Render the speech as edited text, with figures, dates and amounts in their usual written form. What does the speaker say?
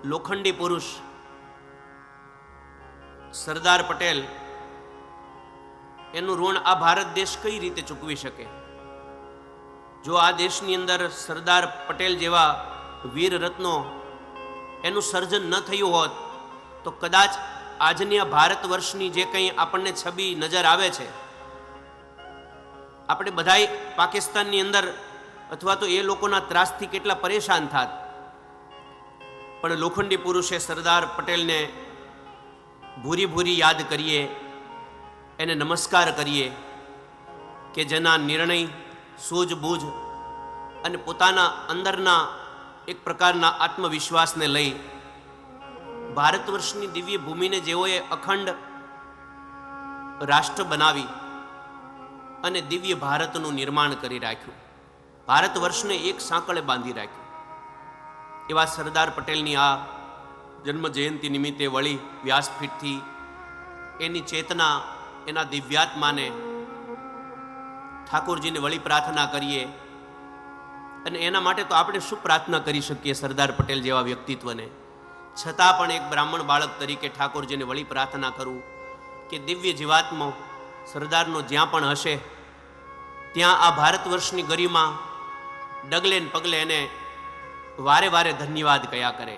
લોખંડી પુરુષ સરદાર પટેલ એનું ઋણ આ ભારત દેશ કઈ રીતે ચૂકવી શકે? જો આ દેશની અંદર સરદાર પટેલ જેવા વીર રત્નો એનું સર્જન ન થયું હોત તો કદાચ આજની આ ભારત વર્ષની જે કંઈ આપણને છબી નજર આવે છે, આપણે બધાય પાકિસ્તાનની અંદર અથવા તો એ લોકોના ત્રાસથી કેટલા પરેશાન થાત, પણ લોખંડી પુરુષે સરદાર પટેલને ભૂરી ભૂરી યાદ કરીએ, એને નમસ્કાર કરીએ કે જેના નિર્ણય, સૂઝબૂઝ અને પોતાના અંદરના એક પ્રકારના આત્મવિશ્વાસને લઈ ભારત વર્ષની દિવ્ય ભૂમિને જેઓએ અખંડ રાષ્ટ્ર બનાવી અને દિવ્ય ભારતનું નિર્માણ કરી રાખ્યું, ભારત વર્ષને એક સાંકળે બાંધી રાખ્યું, એવા સરદાર પટેલની આ જન્મ જયંતિ નિમિત્તે વળી વ્યાસપીઠથી એની ચેતના, એના દિવ્યાત્માને ઠાકોરજીને વળી પ્રાર્થના કરીએ. અને એના માટે તો આપણે શું પ્રાર્થના કરી શકીએ સરદાર પટેલ જેવા વ્યક્તિત્વને? છતાં પણ એક બ્રાહ્મણ બાળક તરીકે ઠાકોરજીને વળી પ્રાર્થના કરું કે દિવ્ય જીવાત્મા સરદારનો જ્યાં પણ હશે ત્યાં આ ભારત વર્ષની ગરિમા ડગલે ને પગલે એને વારે વારે ધન્યવાદ કયા કરે.